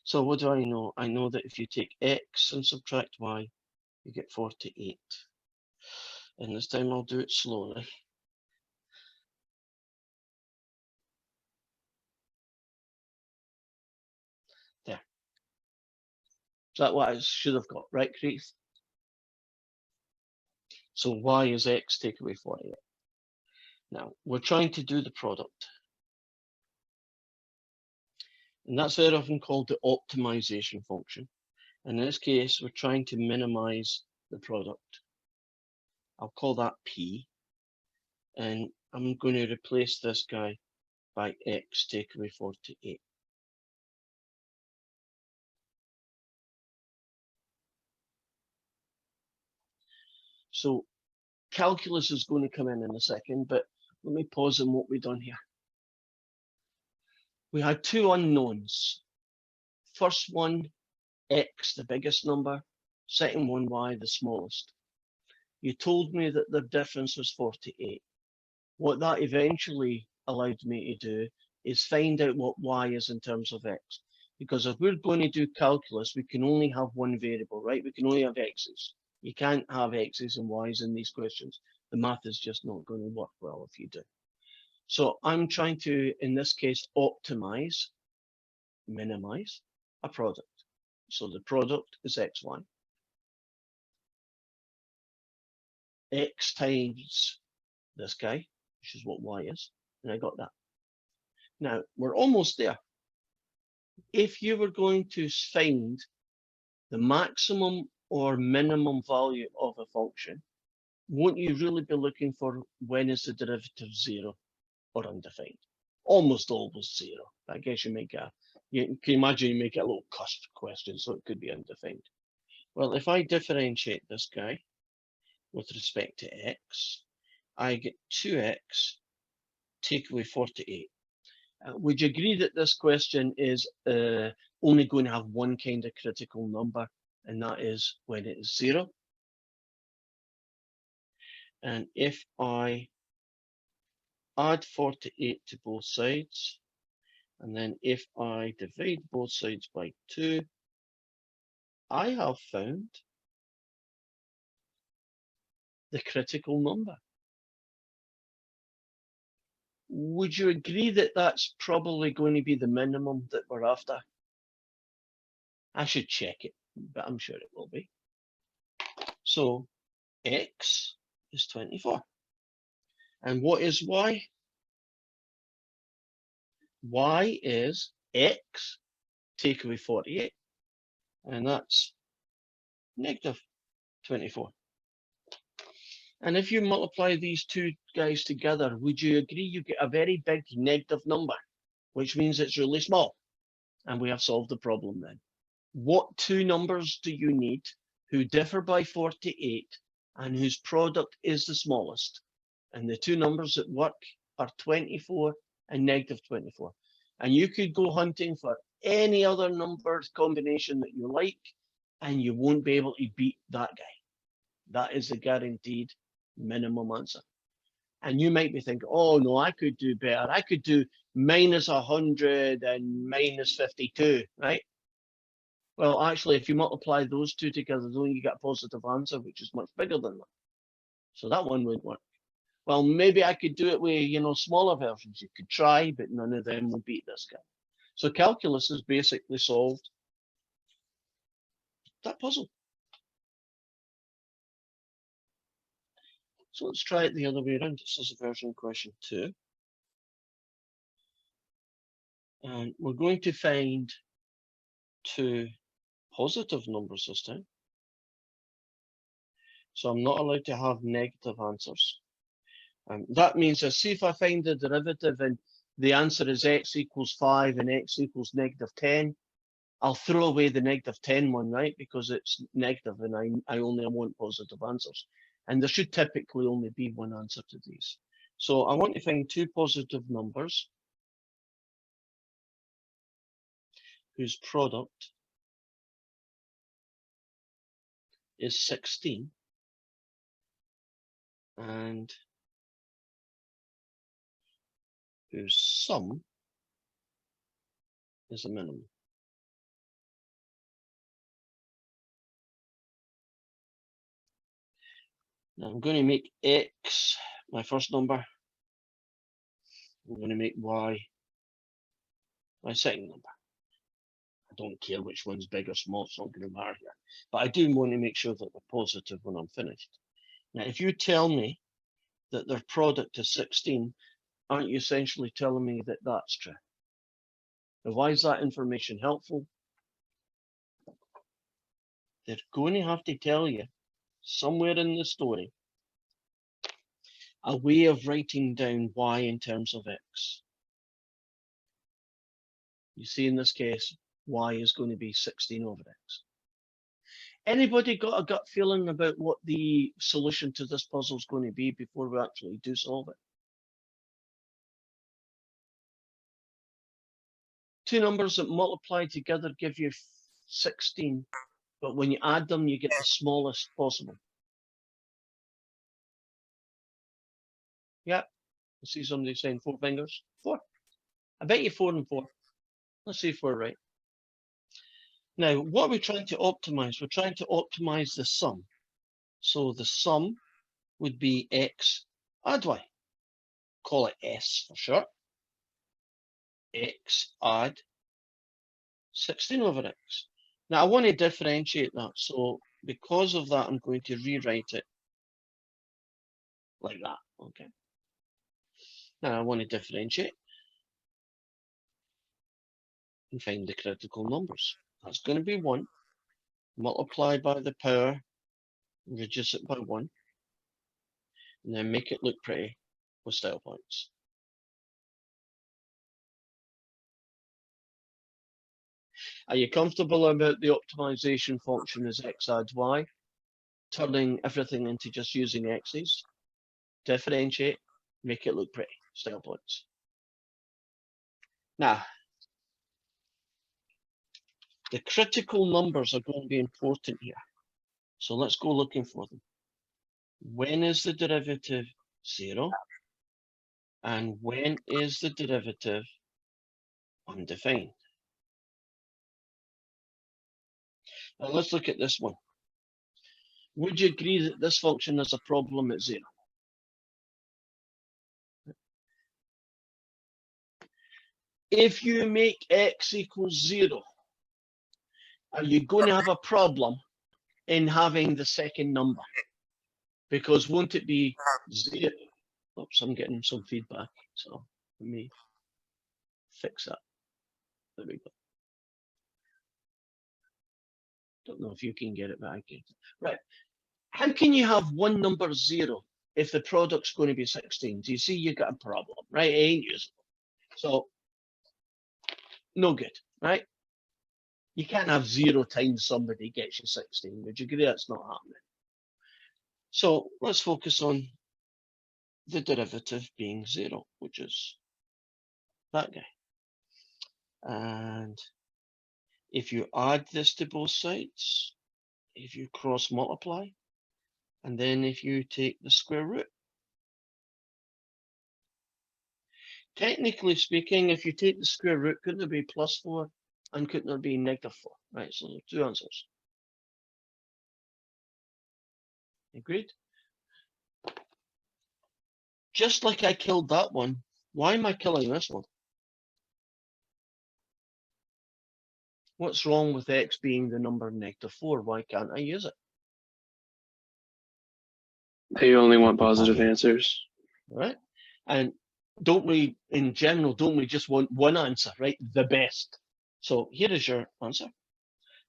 Speaker 1: So what do I know? I know that if you take X and subtract Y, you get 48. And this time I'll do it slowly. There. Is that what I should have got, right, Chris? So Y is X, take away 48. Now, we're trying to do the product. And that's very often called the optimization function. In this case, we're trying to minimize the product. I'll call that P. And I'm going to replace this guy by X, take away 48. So calculus is going to come in a second, but let me pause on what we've done here. We had two unknowns. First one, X, the biggest number. Second one, Y, the smallest. You told me that the difference was 48. What that eventually allowed me to do is find out what Y is in terms of X. Because if we're going to do calculus, we can only have one variable, right? We can only have X's. You can't have X's and Y's in these questions. The math is just not going to work well if you do. So I'm trying to, in this case, optimize, minimize a product. So the product is XY. X times this guy, which is what Y is, and I got that. Now, we're almost there. If you were going to find the maximum or minimum value of a function, won't you really be looking for when is the derivative 0 or undefined? Almost always 0. I guess you make you can imagine you make it a little cusp question, so it could be undefined. Well, if I differentiate this guy with respect to X, I get 2X, take away 48. Would you agree that this question is only going to have one kind of critical number, and that is when it is 0? And if I add 48 to both sides, and then if I divide both sides by 2, I have found the critical number. Would you agree that that's probably going to be the minimum that we're after? I should check it, but I'm sure it will be. So x is 24. And what is y? Y is x take away 48. And that's negative 24. And if you multiply these two guys together, would you agree you get a very big negative number, which means it's really small? And we have solved the problem then. What two numbers do you need who differ by 48 and whose product is the smallest? And the two numbers that work are 24 and negative 24. And you could go hunting for any other number combination that you like, and you won't be able to beat that guy. That is the guaranteed minimum answer. And you might be thinking, oh no, I could do better. I could do minus 100 and minus 52, right? Well, actually, if you multiply those two together, then you get a positive answer, which is much bigger than that. So that one would work. Well, maybe I could do it with, smaller versions. You could try, but none of them would beat this guy. So calculus has basically solved that puzzle. So let's try it the other way around. This is version question 2. And we're going to find two positive numbers this time. So I'm not allowed to have negative answers. That means that see if I find the derivative and the answer is x equals 5 and x equals negative 10, I'll throw away the negative 10 one, right? Because it's negative and I only want positive answers. And there should typically only be one answer to these. So I want to find two positive numbers whose product is 16 and whose sum is a minimum. Now I'm going to make x my first number. I'm going to make y my second number. I don't care which one's big or small, it's not going to matter here. But I do want to make sure that they're positive when I'm finished. Now, if you tell me that their product is 16, aren't you essentially telling me that that's true? Now, why is that information helpful? They're going to have to tell you somewhere in the story a way of writing down y in terms of x. You see, in this case, y is going to be 16 over x. Anybody got a gut feeling about what the solution to this puzzle is going to be before we actually do solve it? Two numbers that multiply together give you 16, but when you add them, you get the smallest possible. Yeah, I see somebody saying 4 fingers. 4. I bet you 4 and 4. Let's see if we're right. Now, what are we trying to optimize? We're trying to optimize the sum. So the sum would be x add y. Call it S for short. X add 16 over x. Now I want to differentiate that. So because of that, I'm going to rewrite it like that. Okay. Now I want to differentiate and find the critical numbers. That's going to be 1. Multiply by the power, reduce it by 1, and then make it look pretty with style points. Are you comfortable about the optimization function as x adds y? Turning everything into just using x's? Differentiate, make it look pretty, style points. Now, the critical numbers are going to be important here. So let's go looking for them. When is the derivative 0? And when is the derivative undefined? Now let's look at this one. Would you agree that this function has a problem at 0? If you make x equals 0, are you going to have a problem in having the second number? Because won't it be 0? Oops, I'm getting some feedback, so let me fix that. There we go. Don't know if you can get it, but I can. Right. How can you have one number 0 if the product's going to be 16? Do you see you got a problem, right? It ain't useful. So, no good, right? You can't have 0 times somebody gets you 16. Would you agree that's not happening? So let's focus on the derivative being 0, which is that guy. And if you add this to both sides, if you cross multiply, and then if you take the square root, technically speaking, if you take the square root, couldn't there be +4 and couldn't there be -4? Right, so there are two answers. Agreed? Just like I killed that one, why am I killing this one? What's wrong with x being the number -4? Why can't I use it?
Speaker 2: They only want positive answers.
Speaker 1: Right? And don't we, in general, don't we just want one answer, right? The best. So here is your answer.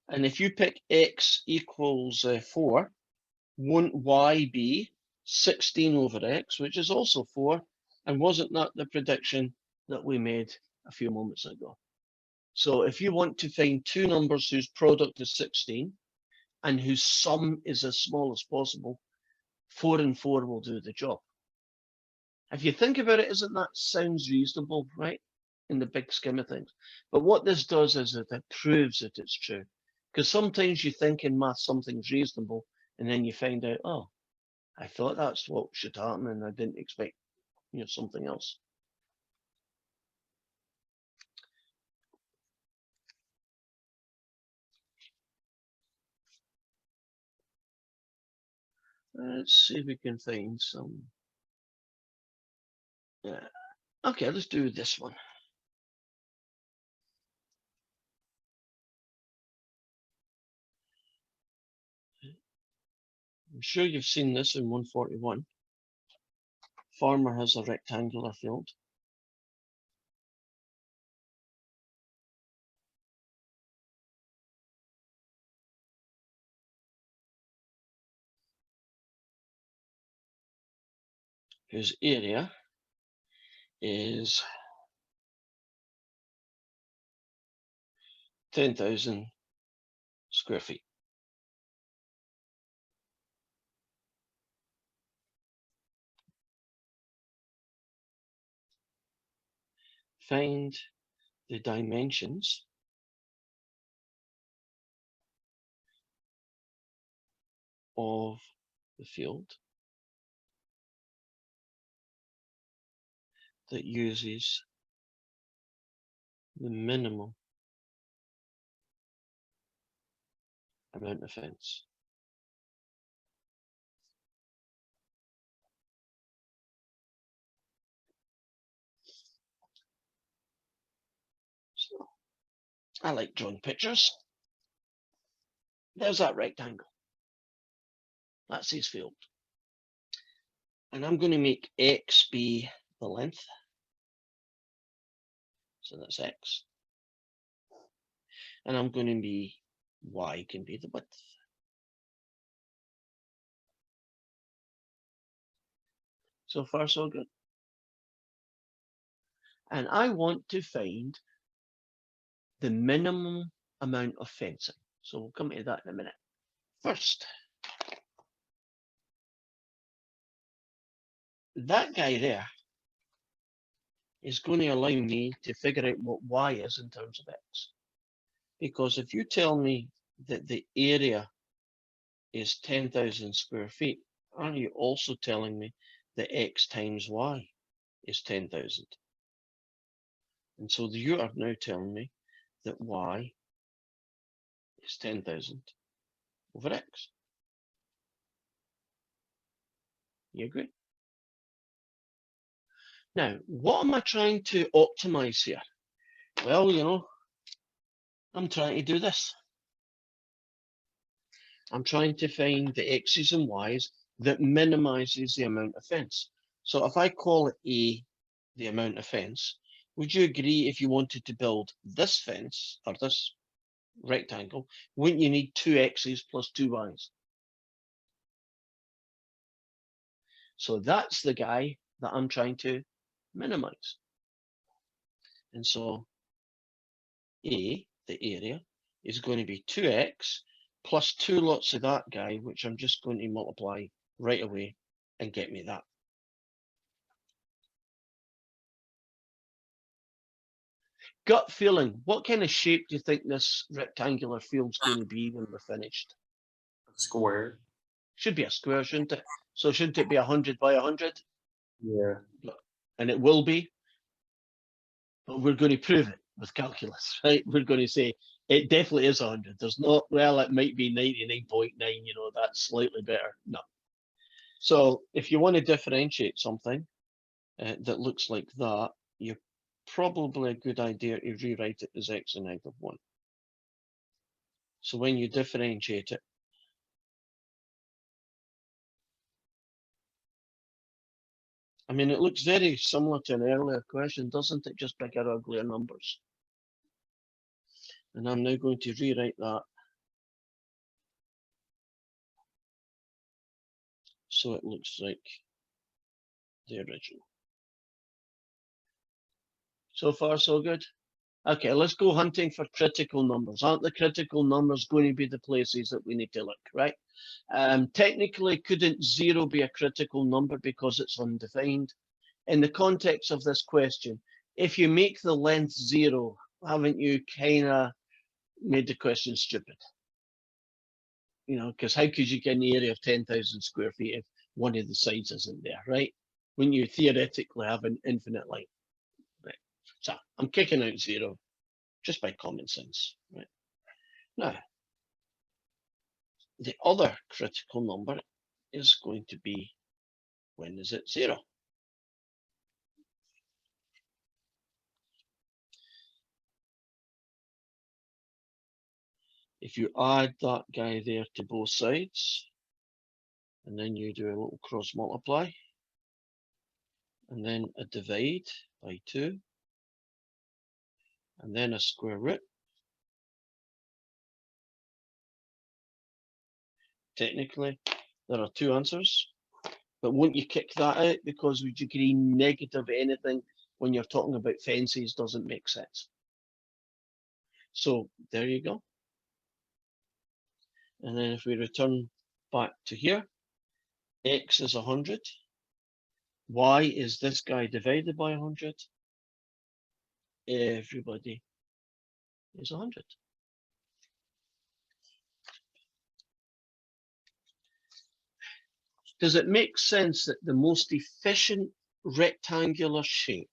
Speaker 1: And if you pick x equals 4, won't y be 16 over x, which is also 4? And wasn't that the prediction that we made a few moments ago? So if you want to find two numbers whose product is 16 and whose sum is as small as possible, 4 and 4 will do the job. If you think about it, isn't that sounds reasonable, right? In the big scheme of things. But what this does is that it proves that it's true. Because sometimes you think in math something's reasonable, and then you find out, oh, I thought that's what should happen, and I didn't expect, something else. Let's see if we can find some. Yeah. Okay, let's do this one. I'm sure you've seen this in 141. Farmer has a rectangular field. Whose area is 10,000 square feet. Find the dimensions of the field that uses the minimum amount of fence. So I like drawing pictures. There's that rectangle. That's his field. And I'm going to make x be the length. So that's x. And I'm going to be y can be the width. So far, so good. And I want to find the minimum amount of fencing. So we'll come to that in a minute. First, that guy there is going to allow me to figure out what y is in terms of x. Because if you tell me that the area is 10,000 square feet, aren't you also telling me that x times y is 10,000? And so you are now telling me that y is 10,000 over x. You agree? Now, what am I trying to optimize here? Well, you know, I'm trying to do this. I'm trying to find the X's and Y's that minimizes the amount of fence. So if I call it A, the amount of fence, would you agree if you wanted to build this fence or this rectangle, wouldn't you need 2 X's plus 2 Y's? So that's the guy that I'm trying to minimize. And so A, the area, is going to be 2x plus 2 lots of that guy, which I'm just going to multiply right away and get me that. Gut feeling, what kind of shape do you think this rectangular field's going to be when we're finished?
Speaker 3: Square.
Speaker 1: Should be a square, shouldn't it? So shouldn't it be 100 by 100?
Speaker 3: Yeah.
Speaker 1: And it will be. But we're going to prove it with calculus, right? We're going to say it definitely is 100. There's not, well, it might be 99.9, you know, that's slightly better. No. So if you want to differentiate something that looks like that, you're probably a good idea to rewrite it as x to the negative 1. So when you differentiate it, I mean, it looks very similar to an earlier question, doesn't it? Just bigger, uglier numbers. And I'm now going to rewrite that so it looks like the original. So far, so good. Okay, let's go hunting for critical numbers. Aren't the critical numbers going to be the places that we need to look, right? Technically, couldn't 0 be a critical number because it's undefined? In the context of this question, if you make the length 0, haven't you kind of made the question stupid? You know, because how could you get an area of 10,000 square feet if one of the sides isn't there, right? Wouldn't you theoretically have an infinite line? Right. So I'm kicking out 0 just by common sense, right? Now, the other critical number is going to be, when is it 0? If you add that guy there to both sides, and then you do a little cross multiply, and then a divide by 2, and then a square root. Technically, there are 2 answers, but won't you kick that out because would you agree negative anything when you're talking about fences doesn't make sense? So there you go. And then if we return back to here, x is 100. Y is this guy divided by 100. Everybody is 100. Does it make sense that the most efficient rectangular shape,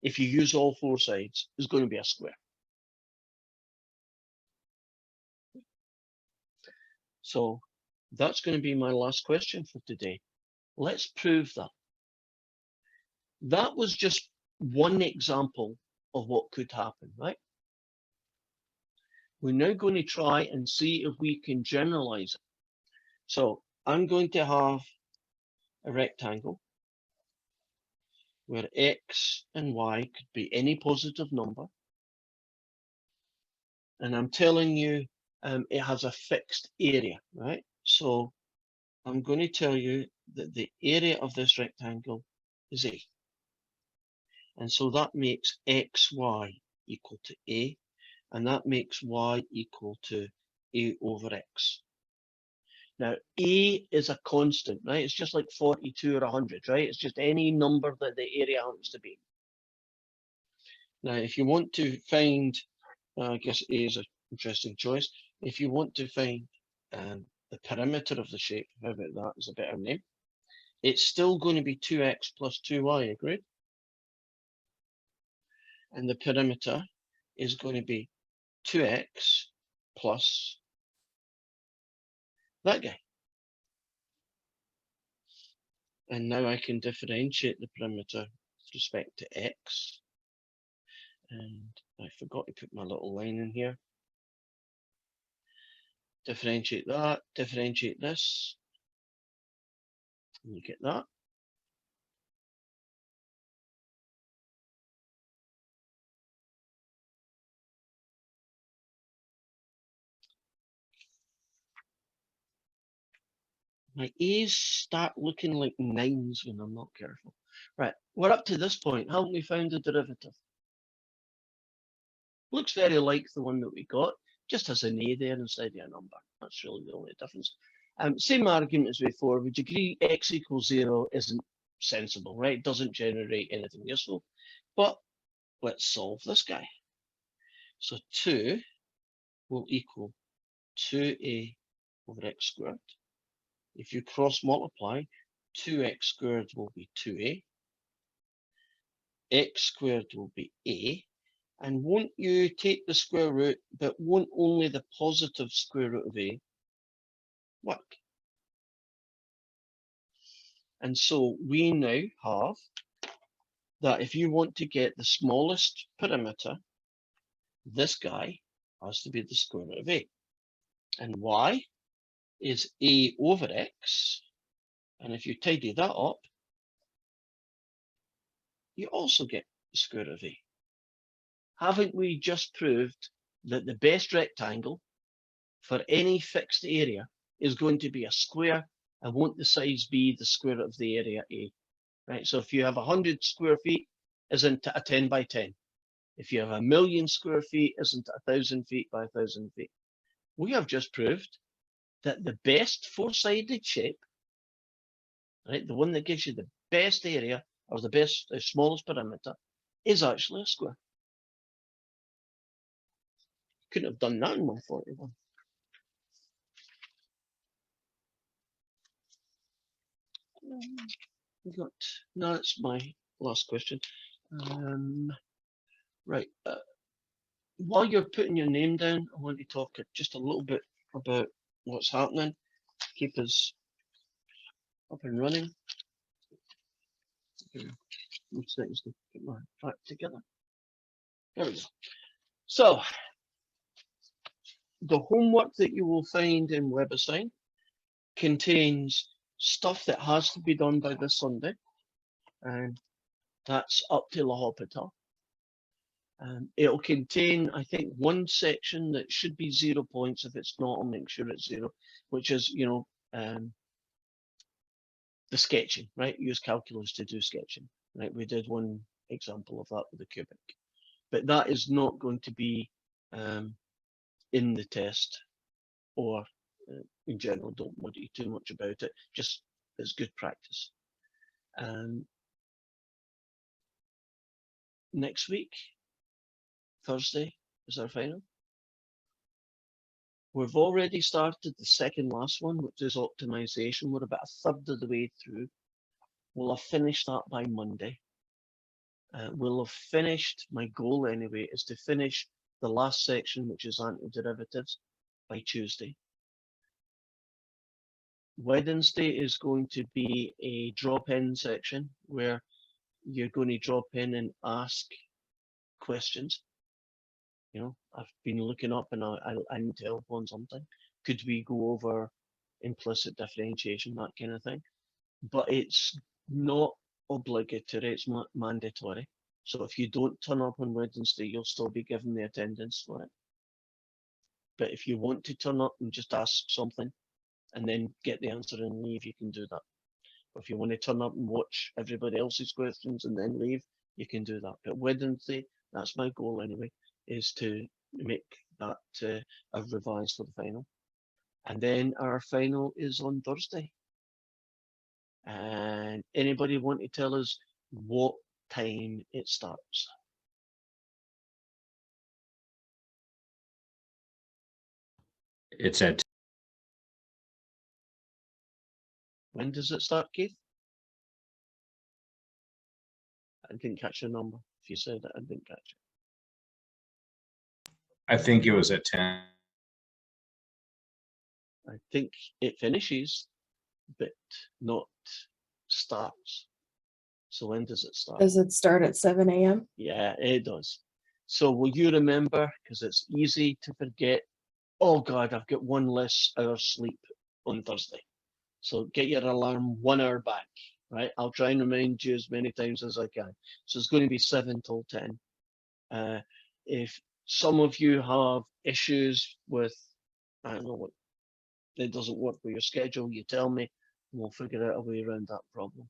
Speaker 1: if you use all 4 sides, is going to be a square? So that's going to be my last question for today. Let's prove that. That was just one example of what could happen, right? We're now going to try and see if we can generalize it. So I'm going to have a rectangle where x and y could be any positive number. And I'm telling you it has a fixed area, right? So I'm going to tell you that the area of this rectangle is A. And so that makes xy equal to A, and that makes y equal to A over x. Now, A is a constant, right? It's just like 42 or 100, right? It's just any number that the area happens to be. Now, if you want to find, I guess A is an interesting choice. If you want to find the perimeter of the shape, how about that is a better name, it's still going to be 2x plus 2y, agreed? And the perimeter is going to be 2x plus that guy. And now I can differentiate the perimeter with respect to x. And I forgot to put my little line in here. Differentiate that, differentiate this. And you get that. My A's start looking like 9s when I'm not careful. Right, we're up to this point. Haven't we found the derivative? Looks very like the one that we got, just has an A there instead of a number. That's really the only difference. Same argument as before. Would you agree x equals 0 isn't sensible, right? It doesn't generate anything useful. But let's solve this guy. So 2 will equal 2a over x squared. If you cross multiply, 2x squared will be 2a. X squared will be a. And won't you take the square root, but won't only the positive square root of a work? And so we now have that if you want to get the smallest perimeter, this guy has to be the square root of a. And y is a over x. And if you tidy that up, you also get the square root of a. Haven't we just proved that the best rectangle for any fixed area is going to be a square, and won't the size be the square root of the area A? Right. So if you have 100 square feet, isn't it a 10 by 10? If you have 1,000,000 square feet, isn't it 1,000 feet by 1,000 feet? We have just proved that the best four-sided shape, right, the one that gives you the best area or the smallest perimeter, is actually a square. Couldn't have done that in 141. No, that's my last question. Right. While you're putting your name down, I want to talk just a little bit about what's happening. Keep us up and running. Seconds to get my act together. There we go. So, the homework that you will find in WebAssign contains stuff that has to be done by this Sunday, and that's up to Lhospital. It'll contain, I think, one section that should be 0 points. If it's not, I'll make sure it's 0, which is, the sketching, right? Use calculus to do sketching, right? We did one example of that with the cubic, but that is not going to be in the test, or in general, don't worry too much about it. Just as good practice. Next week, Thursday, is our final. We've already started the second last one, which is optimization. We're about a third of the way through. We'll have finished that by Monday. We'll have finished, my goal anyway, is to finish the last section, which is antiderivatives, by Tuesday. Wednesday is going to be a drop-in section where you're going to drop in and ask questions. I've been looking up and I need help on something. Could we go over implicit differentiation, that kind of thing? But it's not obligatory, it's not mandatory. So if you don't turn up on Wednesday, you'll still be given the attendance for it. But if you want to turn up and just ask something and then get the answer and leave, you can do that. But if you want to turn up and watch everybody else's questions and then leave, you can do that. But Wednesday, that's my goal anyway, is to make that a revise for the final. And then our final is on Thursday. And anybody want to tell us what time it starts?
Speaker 4: It's at
Speaker 1: When does it start, Keith? I didn't catch your number. If you said it, I didn't catch it.
Speaker 4: I think it was at 10.
Speaker 1: I think it finishes, but not starts. So when does it start?
Speaker 5: Does it start at 7 a.m.?
Speaker 1: Yeah, it does. So will you remember, because it's easy to forget, oh God, I've got one less hour sleep on Thursday. So get your alarm 1 hour back, right? I'll try and remind you as many times as I can. So it's going to be 7 till 10. If some of you have issues with, I don't know what, it doesn't work with your schedule, you tell me, and we'll figure out a way around that problem.